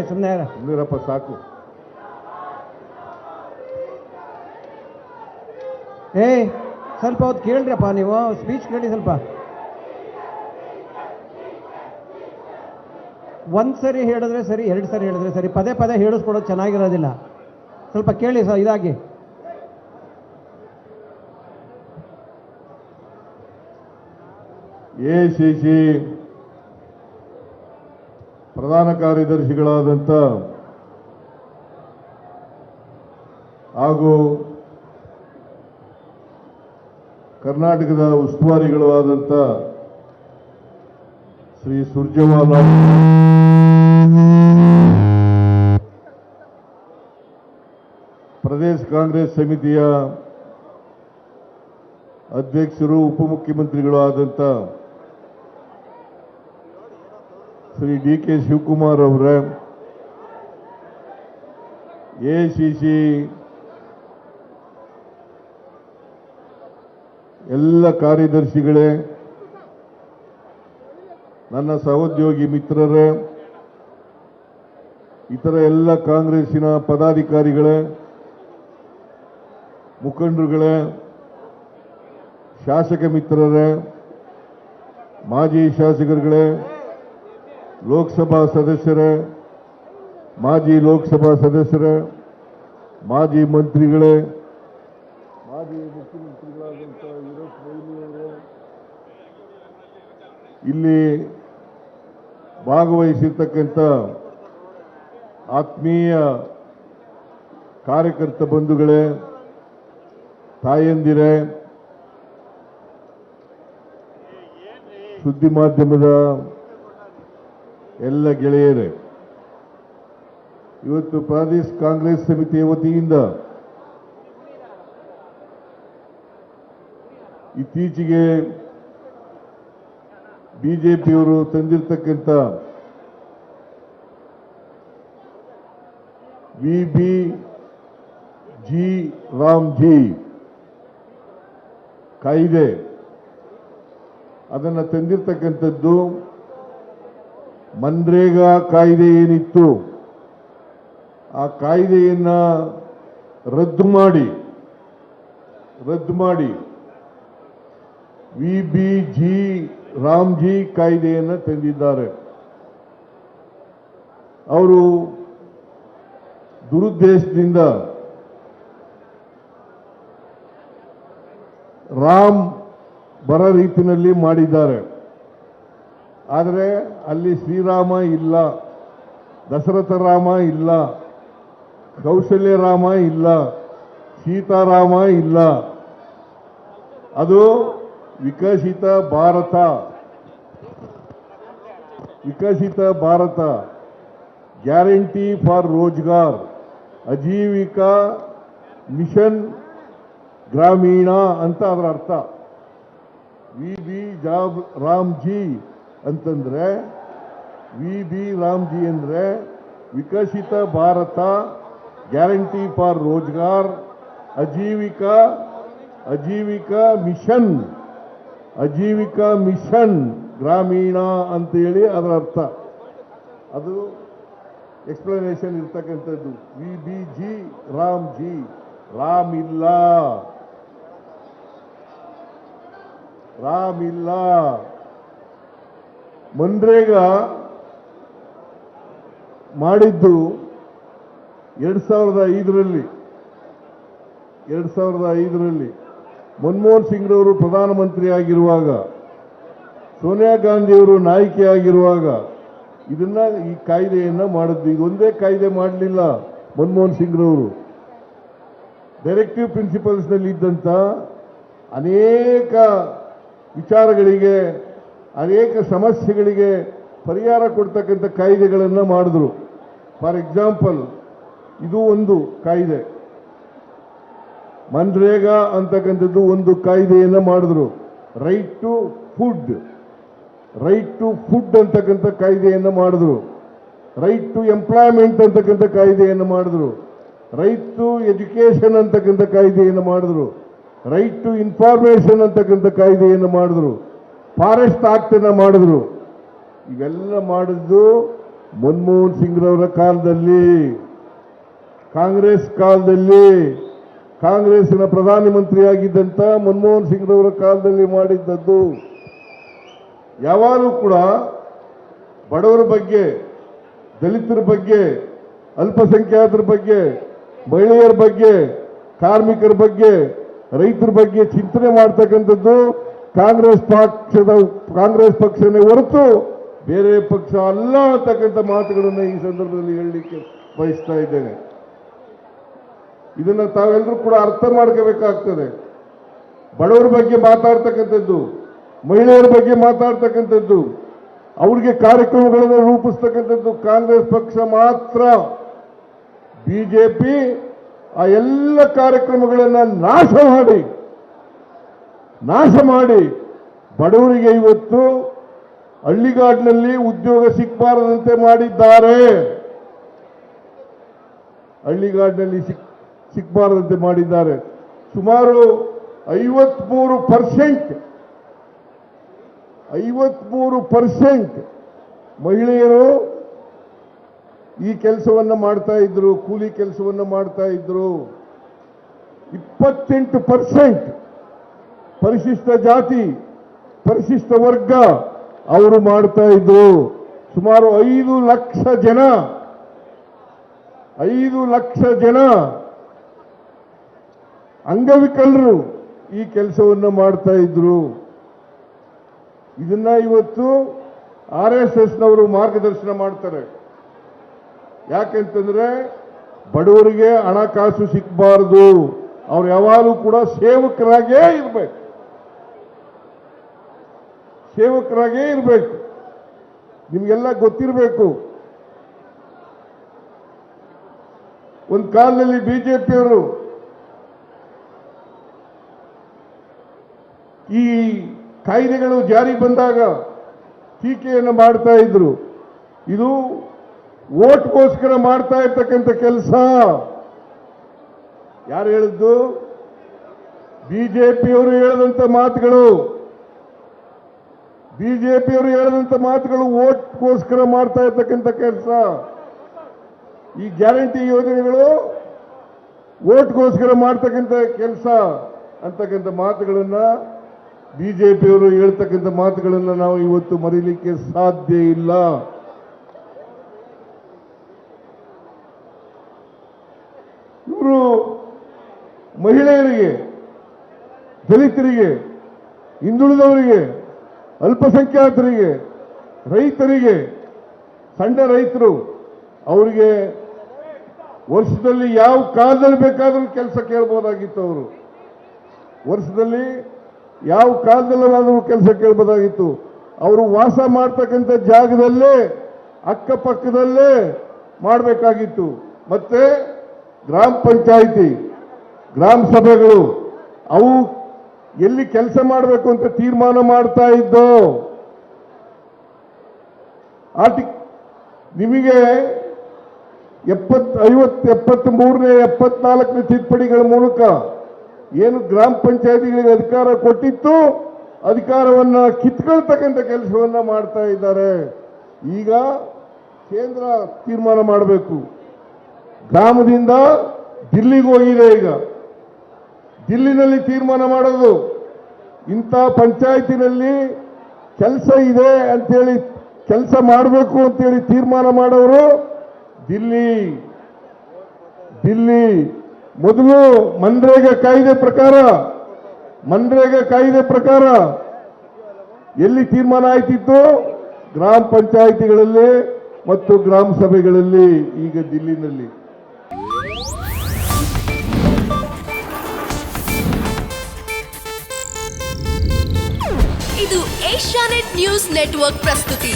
ಸುಮ್ಮನಿರಪ್ಪ ಸಾಕು. ಸ್ವಲ್ಪ ಹೊತ್ತು ಕೇಳ್ರಪ್ಪ, ನೀವು ಸ್ಪೀಚ್ ಕೇಳಿ. ಸ್ವಲ್ಪ ಒಂದ್ಸರಿ ಹೇಳಿದ್ರೆ ಸರಿ, 2 ಸರಿ ಹೇಳಿದ್ರೆ ಸರಿ, ಪದೇ ಪದೇ ಹೇಳಿಸ್ಕೊಡೋದು ಚೆನ್ನಾಗಿರೋದಿಲ್ಲ. ಸ್ವಲ್ಪ ಕೇಳಿ ಇದಾಗಿ. ಎಸಿಸಿ ಪ್ರಧಾನ ಕಾರ್ಯದರ್ಶಿಗಳಾದಂಥ ಹಾಗೂ ಕರ್ನಾಟಕದ ಉಸ್ತುವಾರಿಗಳು ಆದಂಥ ಶ್ರೀ ಸುರ್ಜೇವಾಲಾ ಪ್ರದೇಶ ಕಾಂಗ್ರೆಸ್ ಸಮಿತಿಯ ಅಧ್ಯಕ್ಷರು, ಉಪಮುಖ್ಯಮಂತ್ರಿಗಳು ಆದಂಥ ಶ್ರೀ ಡಿ.ಕೆ. ಶಿವಕುಮಾರ್ ಅವರೇ, ಎಸಿಸಿ ಎಲ್ಲ ಕಾರ್ಯದರ್ಶಿಗಳೇ, ನನ್ನ ಸಹೋದ್ಯೋಗಿ ಮಿತ್ರರೇ, ಇತರ ಎಲ್ಲ ಕಾಂಗ್ರೆಸ್ಸಿನ ಪದಾಧಿಕಾರಿಗಳೇ, ಮುಖಂಡರುಗಳೇ, ಶಾಸಕ ಮಿತ್ರರೇ, ಮಾಜಿ ಶಾಸಕರುಗಳೇ, ಲೋಕಸಭಾ ಸದಸ್ಯರೇ, ಮಾಜಿ ಲೋಕಸಭಾ ಸದಸ್ಯರೇ, ಮಾಜಿ ಮಂತ್ರಿಗಳೇ, ಮಾಜಿ ಮುಖ್ಯಮಂತ್ರಿಗಳಾದಂಥ ವೀರೇಶ್ ಮೊಯ್ಲಿಯವರೇ, ಇಲ್ಲಿ ಭಾಗವಹಿಸಿರ್ತಕ್ಕಂಥ ಆತ್ಮೀಯ ಕಾರ್ಯಕರ್ತ ಬಂಧುಗಳೇ, ತಾಯಂದಿರೇ, ಸುದ್ದಿ ಮಾಧ್ಯಮದ ಎಲ್ಲ ಗೆಳೆಯರೇ, ಇವತ್ತು ಪ್ರದೇಶ ಕಾಂಗ್ರೆಸ್ ಸಮಿತಿಯ ವತಿಯಿಂದ ಇತ್ತೀಚೆಗೆ ಬಿಜೆಪಿಯವರು ತಂದಿರತಕ್ಕಂಥ ವಿಬಿಜಿ ರಾಮ್ಜಿ ಕಾಯ್ದೆ ಅದನ್ನು ತಂದಿರತಕ್ಕಂಥದ್ದು ಮನ್ರೇಗಾ ಕಾಯ್ದೆ ಏನಿತ್ತು ಆ ಕಾಯ್ದೆಯನ್ನ ರದ್ದು ಮಾಡಿ ವಿಬಿಜಿ ರಾಮ್ಜಿ ಕಾಯ್ದೆಯನ್ನು ತಂದಿದ್ದಾರೆ. ಅವರು ದುರುದ್ದೇಶದಿಂದ ರಾಮ್ ಬರೋ ರೀತಿಯಲ್ಲಿ ಮಾಡಿದ್ದಾರೆ. ಆದರೆ ಅಲ್ಲಿ ಶ್ರೀರಾಮ ಇಲ್ಲ, ದಶರಥ ರಾಮ ಇಲ್ಲ, ಕೌಶಲ್ಯ ರಾಮ ಇಲ್ಲ, ಸೀತಾರಾಮ ಇಲ್ಲ. ಅದು Viksit Bharat, guarantee for Rozgar, Ajeevika mission Gramin ಅಂತ ಅದರ ಅರ್ಥ. ವಿಬಿ ಜಾಬ್ ರಾಮ್ಜಿ ಅಂತಂದ್ರೆ, ವಿಬಿ ರಾಮ್ಜಿ ಅಂದ್ರೆ Viksit Bharat, guarantee for Rozgar, Ajeevika mission Gramin ಅಂತೇಳಿ ಅದರ ಅರ್ಥ. ಅದು ಎಕ್ಸ್ಪ್ಲನೇಷನ್ ಇರ್ತಕ್ಕಂಥದ್ದು. ವಿಬಿಜಿ ರಾಮ್ಜಿ, ರಾಮ್ ಇಲ್ಲ. ಮನ್ರೇಗಾ ಮಾಡಿದ್ದು 2005ರಲ್ಲಿ ಮನಮೋಹನ್ ಸಿಂಗ್ರವರು ಪ್ರಧಾನಮಂತ್ರಿ ಆಗಿರುವಾಗ, ಸೋನಿಯಾ ಗಾಂಧಿಯವರು ನಾಯಕಿಯಾಗಿರುವಾಗ ಈ ಕಾಯ್ದೆಯನ್ನು ಮಾಡಿದ್ದು. ಇದೊಂದೇ ಕಾಯ್ದೆ ಮಾಡಲಿಲ್ಲ ಮನಮೋಹನ್ ಸಿಂಗ್ರವರು. ಡೈರೆಕ್ಟಿವ್ ಪ್ರಿನ್ಸಿಪಲ್ಸ್ನಲ್ಲಿ ಇದ್ದಂಥ ಅನೇಕ ವಿಚಾರಗಳಿಗೆ, ಅನೇಕ ಸಮಸ್ಯೆಗಳಿಗೆ ಪರಿಹಾರ ಕೊಡ್ತಕ್ಕಂಥ ಕಾಯ್ದೆಗಳನ್ನು ಮಾಡಿದ್ರು. ಫಾರ್ ಎಕ್ಸಾಂಪಲ್, ಇದು ಒಂದು ಕಾಯ್ದೆ, ಮನ್ರೇಗಾ ಅಂತಕ್ಕಂಥದ್ದು ಒಂದು ಕಾಯ್ದೆಯನ್ನು ಮಾಡಿದ್ರು. ರೈಟ್ ಟು ಫುಡ್ ಅಂತಕ್ಕಂಥ ಕಾಯ್ದೆಯನ್ನು ಮಾಡಿದ್ರು. ರೈಟ್ ಟು ಎಂಪ್ಲಾಯ್ಮೆಂಟ್ ಅಂತಕ್ಕಂಥ ಕಾಯ್ದೆಯನ್ನು ಮಾಡಿದ್ರು. ರೈಟ್ ಟು ಎಜುಕೇಷನ್ ಅಂತಕ್ಕಂಥ ಕಾಯ್ದೆಯನ್ನು ಮಾಡಿದ್ರು. ರೈಟ್ ಟು ಇನ್ಫಾರ್ಮೇಷನ್ ಅಂತಕ್ಕಂಥ ಕಾಯ್ದೆಯನ್ನು ಮಾಡಿದ್ರು. ಫಾರೆಸ್ಟ್ ಆಕ್ಟ್ ಅನ್ನು ಮಾಡಿದ್ರು. ಇವೆಲ್ಲ ಮಾಡಿದ್ದು ಮನಮೋಹನ್ ಸಿಂಗ್ರವರ ಕಾಲದಲ್ಲಿ, ಕಾಂಗ್ರೆಸ್ ಕಾಲದಲ್ಲಿ, ಕಾಂಗ್ರೆಸ್ಸಿನ ಪ್ರಧಾನಮಂತ್ರಿಯಾಗಿದ್ದಂಥ ಮನಮೋಹನ್ ಸಿಂಗ್ರವರ ಕಾಲದಲ್ಲಿ ಮಾಡಿದ್ದದ್ದು. ಯಾವಾಗಲೂ ಕೂಡ ಬಡವರ ಬಗ್ಗೆ, ದಲಿತರ ಬಗ್ಗೆ, ಅಲ್ಪಸಂಖ್ಯಾತರ ಬಗ್ಗೆ, ಮಹಿಳೆಯರ ಬಗ್ಗೆ, ಕಾರ್ಮಿಕರ ಬಗ್ಗೆ, ರೈತರ ಬಗ್ಗೆ ಚಿಂತನೆ ಮಾಡ್ತಕ್ಕಂಥದ್ದು ಕಾಂಗ್ರೆಸ್ ಪಕ್ಷನೇ ಹೊರತು ಬೇರೆ ಪಕ್ಷ ಅಲ್ಲ ಅಂತಕ್ಕಂಥ ಮಾತುಗಳನ್ನು ಈ ಸಂದರ್ಭದಲ್ಲಿ ಹೇಳಲಿಕ್ಕೆ ಬಯಸ್ತಾ ಇದ್ದೇನೆ. ಇದನ್ನು ತಾವೆಲ್ಲರೂ ಕೂಡ ಅರ್ಥ ಮಾಡ್ಕೋಬೇಕಾಗ್ತದೆ. ಬಡವರ ಬಗ್ಗೆ ಮಾತಾಡ್ತಕ್ಕಂಥದ್ದು, ಮಹಿಳೆಯರ ಬಗ್ಗೆ ಮಾತಾಡ್ತಕ್ಕಂಥದ್ದು, ಅವ್ರಿಗೆ ಕಾರ್ಯಕ್ರಮಗಳನ್ನು ರೂಪಿಸ್ತಕ್ಕಂಥದ್ದು ಕಾಂಗ್ರೆಸ್ ಪಕ್ಷ ಮಾತ್ರ. ಬಿಜೆಪಿ ಆ ಎಲ್ಲ ಕಾರ್ಯಕ್ರಮಗಳನ್ನು ನಾಶ ಮಾಡಿ ಬಡವರಿಗೆ ಇವತ್ತು ಹಳ್ಳಿಗಾಡಿನಲ್ಲಿ ಉದ್ಯೋಗ ಸಿಗಬಾರದಂತೆ ಮಾಡಿದ್ದಾರೆ. ಹಳ್ಳಿಗಾಡಿನಲ್ಲಿ ಸಿಗಬಾರದಂತೆ ಮಾಡಿದ್ದಾರೆ. ಸುಮಾರು 53% ಮಹಿಳೆಯರು ಈ ಕೆಲಸವನ್ನು ಮಾಡ್ತಾ ಇದ್ರು, ಕೂಲಿ ಕೆಲಸವನ್ನು ಮಾಡ್ತಾ ಇದ್ರು. 28% ಪರಿಶಿಷ್ಟ ಜಾತಿ, ಪರಿಶಿಷ್ಟ ವರ್ಗ ಅವರು ಮಾಡ್ತಾ ಇದ್ರು. ಸುಮಾರು 5 ಲಕ್ಷ ಜನ ಅಂಗವಿಕಲರು ಈ ಕೆಲಸವನ್ನು ಮಾಡ್ತಾ ಇದ್ರು. ಇದನ್ನ ಇವತ್ತು RSSನವರು ಮಾರ್ಗದರ್ಶನ ಮಾಡ್ತಾರೆ. ಯಾಕೆಂತಂದ್ರೆ ಬಡವರಿಗೆ ಹಣಕಾಸು ಸಿಗಬಾರದು, ಅವ್ರು ಯಾವಾಗಲೂ ಕೂಡ ಸೇವಕರಾಗೇ ಇರಬೇಕು. ನಿಮಗೆಲ್ಲ ಗೊತ್ತಿರಬೇಕು, ಒಂದು ಕಾಲದಲ್ಲಿ ಬಿಜೆಪಿಯವರು ಈ ಕಾಯ್ದೆಗಳು ಜಾರಿ ಬಂದಾಗ ಟೀಕೆಯನ್ನು ಮಾಡ್ತಾ ಇದ್ರು. ಇದು ವೋಟ್ಗೋಸ್ಕರ ಮಾಡ್ತಾ ಇರ್ತಕ್ಕಂಥ ಕೆಲಸ. ಯಾರು ಹೇಳಿದ್ದು? ಬಿಜೆಪಿಯವರು ಹೇಳಿದಂಥ ಮಾತುಗಳು ವೋಟ್ಗೋಸ್ಕರ ಮಾಡ್ತಾ ಇರ್ತಕ್ಕಂಥ ಕೆಲಸ. ಈ ಗ್ಯಾರಂಟಿ ಯೋಜನೆಗಳು ವೋಟ್ಗೋಸ್ಕರ ಮಾಡ್ತಕ್ಕಂಥ ಕೆಲಸ ಅಂತಕ್ಕಂಥ ಮಾತುಗಳನ್ನ, ಬಿಜೆಪಿಯವರು ಹೇಳ್ತಕ್ಕಂಥ ಮಾತುಗಳನ್ನ ನಾವು ಇವತ್ತು ಮರೀಲಿಕ್ಕೆ ಸಾಧ್ಯ ಇಲ್ಲ. ಇವರು ಮಹಿಳೆಯರಿಗೆ, ದಲಿತರಿಗೆ, ಹಿಂದುಳಿದವರಿಗೆ, ಅಲ್ಪಸಂಖ್ಯಾತರಿಗೆ, ರೈತರಿಗೆ, ಸಣ್ಣ ರೈತರು, ಅವರಿಗೆ ವರ್ಷದಲ್ಲಿ ಯಾವ ಕಾಲದಲ್ಲಿ ಬೇಕಾದರೂ ಕೆಲಸ ಕೇಳಬಹುದಾಗಿತ್ತು. ಅವರು ವರ್ಷದಲ್ಲಿ ಯಾವ ಕಾಲದಲ್ಲಾದರೂ ಕೆಲಸ ಕೇಳಬಹುದಾಗಿತ್ತು. ಅವರು ವಾಸ ಮಾಡ್ತಕ್ಕಂಥ ಜಾಗದಲ್ಲೇ, ಅಕ್ಕಪಕ್ಕದಲ್ಲೇ ಮಾಡಬೇಕಾಗಿತ್ತು. ಮತ್ತೆ ಗ್ರಾಮ ಪಂಚಾಯಿತಿ, ಗ್ರಾಮ ಸಭೆಗಳು ಅವು ಎಲ್ಲಿ ಕೆಲಸ ಮಾಡಬೇಕು ಅಂತ ತೀರ್ಮಾನ ಮಾಡ್ತಾ ಇದ್ದೋ. ನಿಮಗೆ 73ನೇ 74ನೇ ತಿದ್ದುಪಡಿಗಳ ಮೂಲಕ ಏನು ಗ್ರಾಮ ಪಂಚಾಯಿತಿಗಳಿಗೆ ಅಧಿಕಾರ ಕೊಟ್ಟಿತ್ತು, ಅಧಿಕಾರವನ್ನ ಕಿತ್ಕೊಳ್ತಕ್ಕಂಥ ಕೆಲಸವನ್ನ ಮಾಡ್ತಾ ಇದ್ದಾರೆ. ಈಗ ಕೇಂದ್ರ ತೀರ್ಮಾನ ಮಾಡಬೇಕು. ಗ್ರಾಮದಿಂದ ದಿಲ್ಲಿಗೆ ಹೋಗಿದೆ. ಈಗ ದಿಲ್ಲಿನಲ್ಲಿ ತೀರ್ಮಾನ ಮಾಡೋದು, ಇಂಥ ಪಂಚಾಯತಿನಲ್ಲಿ ಕೆಲಸ ಇದೆ ಅಂತೇಳಿ, ಕೆಲಸ ಮಾಡಬೇಕು ಅಂತೇಳಿ ತೀರ್ಮಾನ ಮಾಡೋರು ದಿಲ್ಲಿ. ಮೊದಲು ಮನ್ರೇಗಾ ಕಾಯ್ದೆ ಪ್ರಕಾರ ಎಲ್ಲಿ ತೀರ್ಮಾನ ಆಯ್ತಿತ್ತು? ಗ್ರಾಮ ಪಂಚಾಯಿತಿಗಳಲ್ಲಿ ಮತ್ತು ಗ್ರಾಮ ಸಭೆಗಳಲ್ಲಿ. ಈಗ ದಿಲ್ಲಿನಲ್ಲಿ ಇದು ಏಷ್ಯಾನೆಟ್ ನ್ಯೂಸ್ ನೆಟ್ವರ್ಕ್ ಪ್ರಸ್ತುತಿ.